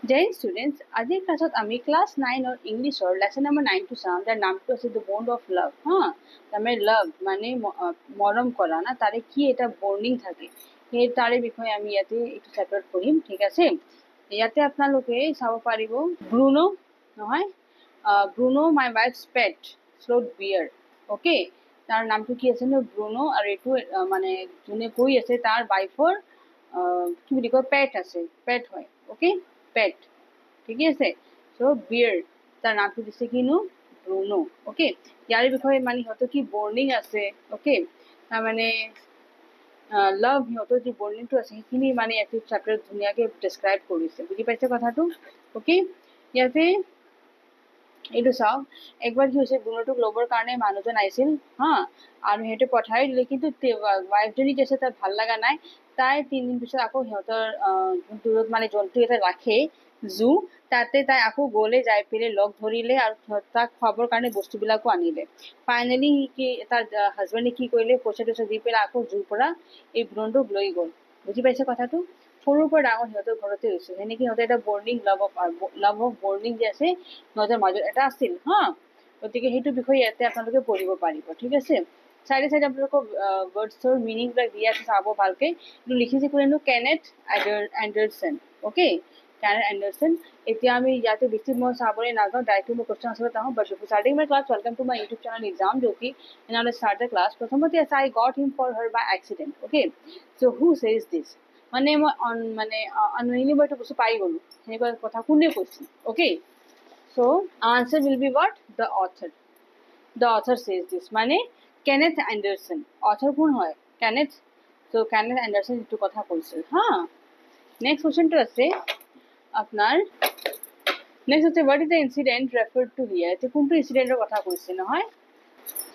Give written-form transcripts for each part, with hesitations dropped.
Dear students, আজিৰ ক্লাছত আমি ক্লাছ 9 ৰ ইংলিছৰ লেসন নম্বৰ 9 টো চাম যাৰ নামটো আছে দ্য বন্ড অফ লাভ তাৰমানে লাভ মানে মৰম কৰা না তাৰে কি এটা বন্ডিং থাকে সেই তাৰে বিষয়ে আমি ইয়াতে এইটো চেপ্টাৰত পঢ়িম ঠিক আছে ইয়াতে আপোনালোকে চাব পাৰিব ব্ৰুনো নহয় ব্ৰুনো মাই ৱাইফছ পেট স্লট বিয়াৰ ওকে তাৰ নামটো কি আছে ন ব্ৰুনো আৰু এইটো মানে যোনে কৈ আছে তাৰ ৱাইফৰ কি বুলি কয় পেট আছে পেট হয় ওকে পেট ঠিক আছে সো বিয়ার তার নামটো দিছে কিনো ব্ৰুনো ওকে ইয়াৰ বিষয়ে মানে সিহঁতৰ কি বৰ্ডিং আছে ওকে তাৰ মানে লাভ সিহঁতৰ যি বৰ্ডিংটো আছে সেইখিনি মানে ইয়াতে চেপ্টাৰত ধুনীয়াকে ডেছক্ৰাইব কৰিছে বুজি পাইছে কথাটো ওকে ইয়াতে এইটো চাওক একবাৰ কি হৈছে ব্ৰুনোটোক ল'বৰ কাৰণে মানুহজন আহিছিল হা আৰু সিহঁতে পঠাই দিলে কিন্তু ৱাইফজনী কি আছে তাত ভাল লগা নাই তাই 3 দিন পিছত আকৌ সিহঁতৰ দূৰত মানে জন্তু এটা ৰাখে জু তাতে তাই আকৌ গ'লে যাই পেলাই লগ ধৰিলে আৰু তাক খুৱাবৰ কাৰণে বস্তুবিলাকো আনিলে ফাইনেলি কি তাৰ হাজবেণ্ডে কি কৰিলে পইচা টইচা দি পেলাই আকৌ জুৰ পৰা এই ব্ৰুনোটোক লৈ গ'ল বুজি পাইছে কথাটো সৰুৰ পৰা ডাঙৰ সিহঁতৰ ঘৰতে হৈছে সেনেকে সিহঁতে এটা বৰ্ডিং লাভ অফ বৰ্ডিং যে আছে সিহঁতৰ মাজত এটা আছিল হা গতিকে সেইটো বিষয়ে ইয়াতে আপোনালোকে পঢ়িব পাৰিব ঠিক আছে চাইডে চাইডে আপোনালোকক ৱৰ্ডছৰ মিনিংবিলাক দিয়া আছে চাব ভালকে এইটো লিখিছে কোনেনো Kenneth Anderson okay Kenneth Anderson এতিয়া আমি ইয়াতে বেছি মই চাবলৈ নাযাওঁ ডাইৰেক্টলি মই কুৱেশ্যন আনচাৰত আহোঁ but starting my class welcome to my YouTube channel exam जो कि इन्होंने स्टार्ट द क्लास प्रथमते ऐसा I got him for her by accident okay so who says this মানে মই মানে আনউইংলি মই এইটো বস্তু পাই গ'লো সেনেকুৱা কথা কোনে কৈছিল okay so answer will be what the author Sage this মানে কেনেথ এণ্ডাৰছন অথৰ কোন হয় কেনেথ সো কেনেথ এণ্ডাৰছন এইটো কথা কৈছিল হা নেক্সট কোৱেশ্যনটো আছে আপনার নেক্সট হচ্ছে what is the incident referred to here এতে কোনটো ইনসিডেন্টের কথা কৈছে নহয়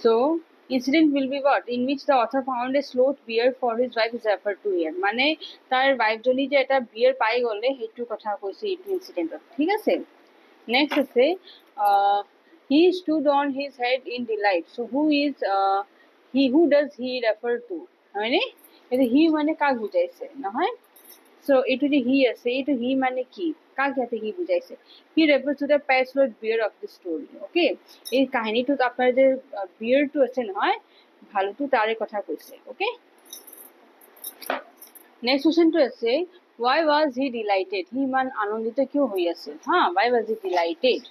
so incident will be what in which the author found a sloth bear for his wife is referred to here মানে তার ওয়াইফ জনি যে এটা বিয়ার পাই গলে হেতু কথা কইছে এই ইনসিডেন্টত ঠিক আছে নেক্সট আছে he stood on his head in delight so who is he who does he refer to মানে এটা হি মানে কাক বুঝাইছে নহয় সো এটু যে হি আছে এটু হি মানে কি কাক যাতে হি বুঝাইছে হি রেফার্স টু দ্য প্যাসলোড bearer of the story okay এই কাহিনীটো আপনার যে বিয়ারটো আছে নহয় ভালুটো তাৰে কথা কৈছে ওকে নেক্সট কোৱেশ্যনটো আছে why was he delighted হি ইমান আনন্দিত কিয় হৈ আছিল হা why was he delighted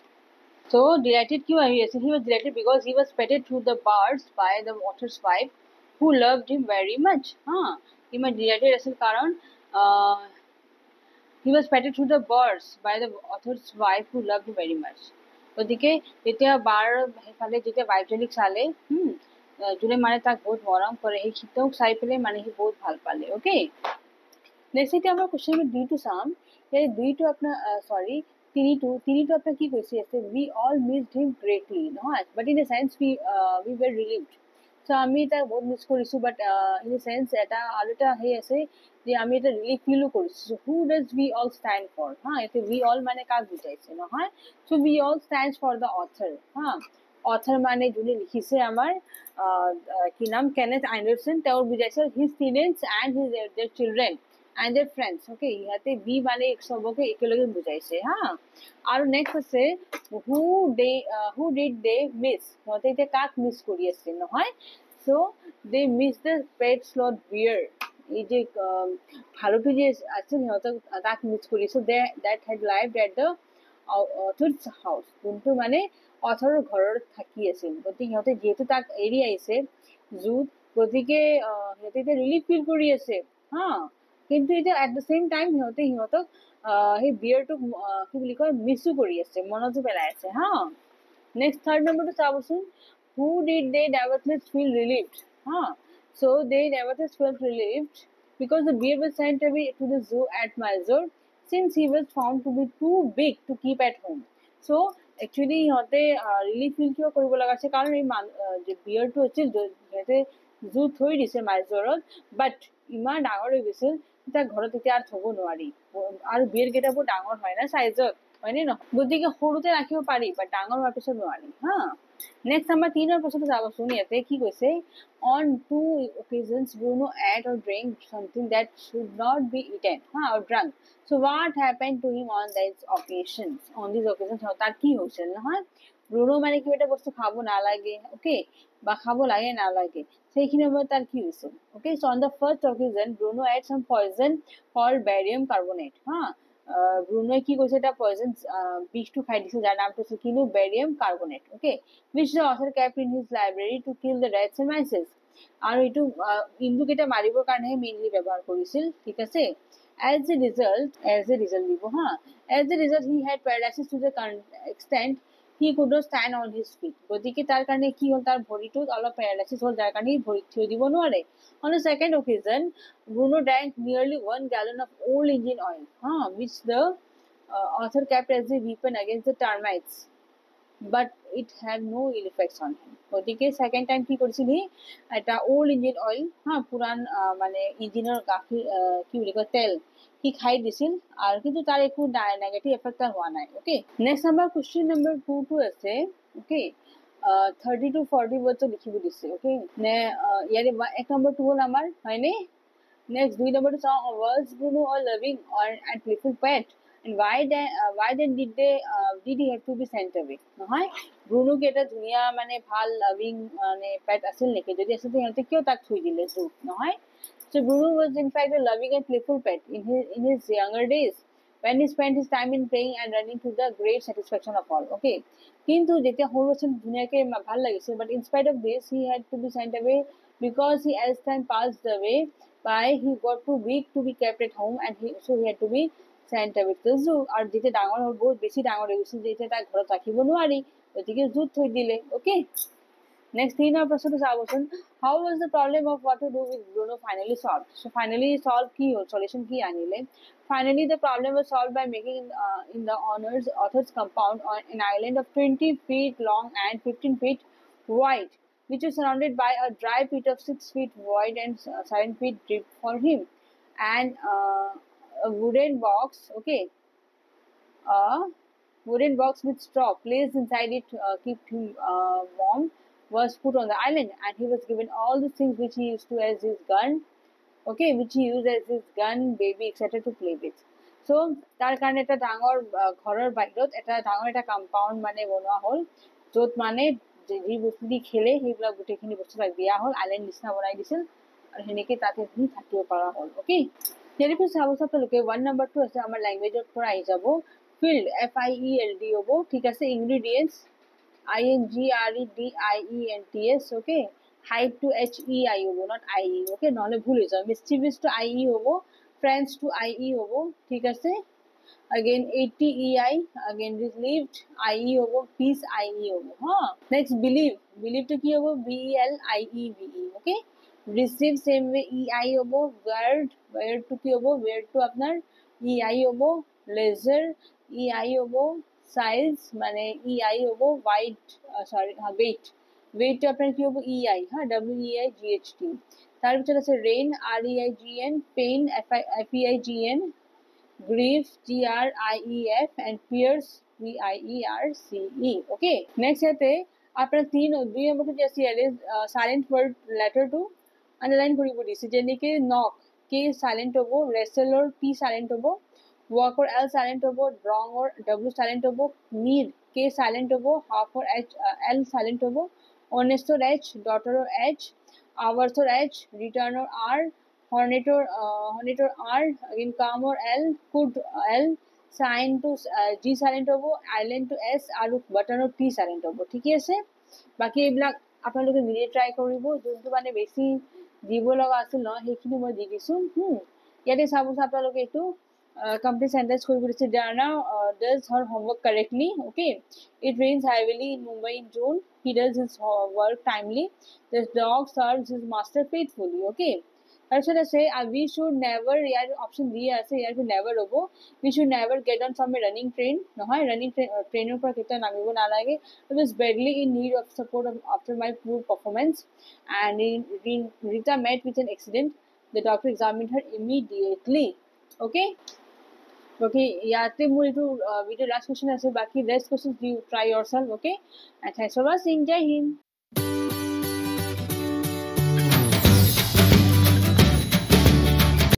so delighted কিয় হৈ আছিল he was delighted because he was petted through the birds by the author's wife who loved him very much ha ইমান delighted আছিল কাৰণ he was petted through the birds by the author's wife who loved him very much গতিকে যেতিয়া বাৰ সেইফালে যেতিয়া ৱাইফজনীক চালে যোনে মানে তাক বহুত মৰম কৰে সেই শীতক চাই পেলাই মানে সি বহুত ভাল পালে ওকে নেক্সট এতিয়া আমাৰ কোৱেশ্যন নম্বৰ 2 টো চাম এই 2 টো আপোনাৰ সৰি তিনিটো আপোনাৰ কি কৈছে আছে we all missed him greatly নহয় but in a sense we were relieved so আমি তাক বহুত মিছ কৰিছো but in a sense এটা আৰু এটা হে আছে যে আমি এটা ৰিলিফ ফিলও কৰিছো who does we all stand for হা এতে we all মানে কাক বুজাইছে নহয় so we all stands for the author হা author মানে যোনে লিখিছে আমাৰ কি নাম কেনেথ এণ্ডাৰছন তেওঁৰ বুজাইছে his students and their children and their friends okay ইয়াতে বি মানে সবকে একেলগে বুজাইছে হা আৰু নেক্সট আছে who did they miss হতে এটা কাক মিস কৰি আছে নহয় so they miss the pet sloth bear এই যে ভালুটো যে আছে সিহঁতক তাক মিস কৰি so that had lived at the author's house যোনটো মানে অথৰৰ ঘৰত থাকি আছিল গতিকে সিহঁতে যেহেতু তাক এৰি আহিছে জুত গতিকে সিহঁতে ৰিলিফ ফিল কৰি আছে হা কিন্তু এটা এট দ্য সেম টাইম সিহঁতক সেই বিয়াৰটোক কি বুলি কয় মিছো কৰি আছে মনতো পেলাই আছে হা নেক্সট থাৰ্ড নম্বৰটো চাবচোন who did they nevertheless feel relieved ha so they nevertheless felt relieved because the bear was sent away to the zoo at Mysore since he was found to be too big to keep at home so actually সিহঁতে relief feel কিয় কৰিব লগা আছে কাৰণ এই যে বিয়াৰটো আছিল সিহঁতে জু থৈ দিছে মাইজৰত বাট ইমান ডাঙৰ হৈ গৈছিল তাৰ ঘৰত এতিয়া আৰু থব নোৱাৰি আৰু বিয়াৰ কেইটা বহুত ডাঙৰ হয় না চাইজত হয়নে নহয় গতিকে সৰুতে ৰাখিব পাৰি বাট ডাঙৰ হোৱাৰ পিছত নোৱাৰি হা নেক্সট আমাৰ 3 নম্বৰ প্ৰশ্নটো চাবচোন ইয়াতে কি কৈছে on 2 occasions Bruno ate or drank something that should not be eaten or drunk. So what happened to him on these occasions? On these occasions তাৰ কি হৈছিল নহয় ব্ৰুনো মানে কিবা এটা বস্তু খাব নালাগে ওকে বা খাব লাগে নালাগে সেইখিনি সময়ত তাৰ কি হৈছিল okay so on the first occasion Bruno ate some poison called barium carbonate ব্ৰুনোৱে কি কৰিছে এটা পয়জন বিষটো খাই দিছিল যাৰ নামটো আছিল কিনো barium carbonate okay which the author kept in his library to kill the rats and mice আৰু এইটো ইন্দুকেইটা মাৰিবৰ কাৰণে মেইনলি ব্যৱহাৰ কৰিছিল ঠিক আছে as a result দিব হা as a result he had paralysis to the extent he could not stand on his feet গতিকে তাৰ কাৰণে কি হ'ল তাৰ ভৰিটোত অলপ প্যাৰালাইসিস হ'ল যাৰ কাৰণে ভৰি থিয় দিব নোৱাৰে on the second occasion Bruno drank nearly 1 gallon of old engine oil which the author kept as a weapon against the termites but it had no ill effects on him গতিকে সেকেন্ড টাইম কি কৰিছিল সি এটা old engine oil পুৰান মানে ইঞ্জিনৰ গাখীৰ কি বুলি কয় তেল সি খাই দিছিল আৰু কিন্তু তাৰ একো নেগেটিভ এফেক্ট হোৱা নাই ওকে নেক্সট আমাৰ কোৱেশ্চন নম্বৰ 2 আছে ওকে 30 to 40 words লিখিব দিছে ওকে নে ইয়াৰে এক নম্বৰটো হ'ল আমাৰ হয়নে নেক্সট দুই নম্বৰটো চাওঁ was Bruno a loving and playful pet and why then did he have to be sent away নহয় ব্ৰুনো কি এটা ধুনীয়া মানে ভাল লাভিং মানে পেট আছিল নেকি যদি আছিল সিহঁতে কিয় তাক থৈ দিলে জুত নহয় so Bruno was in fact a loving and playful pet in his younger days when he spent his time in playing and running to the great satisfaction of all okay কিন্তু যেতিয়া সৰু আছিল ধুনীয়াকে ভাল লাগিছিল but in spite of this he had to be sent away because as time passed away by he got too weak to be kept at home and so he had to be sent away to the zoo আৰু যেতিয়া ডাঙৰ হ'ল বহুত বেছি ডাঙৰ হৈ গৈছিল যেতিয়া তাক ঘৰত ৰাখিব নোৱাৰি গতিকে জুত থৈ দিলে okay next thing our question is abotion how was the problem of what to do with Bruno finally solved so finally solved ki solution ki anile finally the problem was solved by making in the author's compound on an island of 20 feet long and 15 feet wide which is surrounded by a dry pit of 6 feet wide and 7 feet deep for him and a wooden box okay a wooden box with straw placed inside it keep him warm was put on the island and he was given all the things which he used to as his gun okay which he used as his gun baby etc to play with so তাৰ কাৰণে এটা ডাঙৰ ঘৰৰ বাহিৰত এটা ডাঙৰ এটা compound মানে বনোৱা হ'ল য'ত মানে যি বস্তু দি খেলে সেইবিলাক গোটেইখিনি বস্তু তাক দিয়া হ'ল আইলেণ্ড নিচিনা বনাই দিছিল আৰু সেনেকে তাতে সি থাকিব পৰা হ'ল ওকে ইয়াৰ পিছত চাব আপোনালোকে 1 নম্বৰটো আছে আমাৰ লেংগুৱেজৰ পৰা আহি যাব ফিল্ড FIELD হ'ব ঠিক আছে ইনগ্ৰেডিয়েন্টস INGREDIENTS okay height to HEI hobo not IE okay নহলে ভুল হৈ যাব mischievous to IE hobo friends to IE hobo ঠিক আছে again 80 EI again relieved IE hobo peace IE hobo next believe to ki hobo BELIEVE okay receive same way EI hobo weird to ki hobo weird to apnar EI hobo leisure EI hobo size মানে EI hobo weight weight to আপনার কি হবে EI WEIGHT তার ভিতরে আছে rain REIGN pain FEIGN grief GRIEF and pierce PIERCE okay next ইয়াতে আপনার দুই নম্বরটো যে আছে ইয়াৰে silent word letter to underline কৰিব দিছে যেনেকৈ knock K silent হ'ব wrestle or P silent হ'ব walk or L silent hobo wrong or W silent hobo need K silent hobo half or H L silent hobo honest or H daughter or H hours or H return or R hornet or R again calm or L could L sign to G silent hobo island to S আৰু button or T silent hobo ঠিকই আছে বাকি এইবিলাক আপোনালোকে মিলি try কৰিব যোনটো মানে বেছি দিব লগা আছিল ন সেইখিনি মই দি দিছো ইয়াতে চাব আপোনালোকে এইটো complete sentence koi bolise Diana does her homework correctly okay it rains heavily in Mumbai in June he does his work timely the dog serves his master faithfully okay also say we should never option D ase here to never hobo we should never get on from a running train no hoy running trainer par keta namibo na lage I was badly in need of support after my poor performance and Rita met with an accident the doctor examined her immediately okay Okay, ইয়াতে মোৰ এইটো video' last question আছে, বাকী rest question you try yourself, okay, and thanks for ৱাচিং, জয় হিন্দ।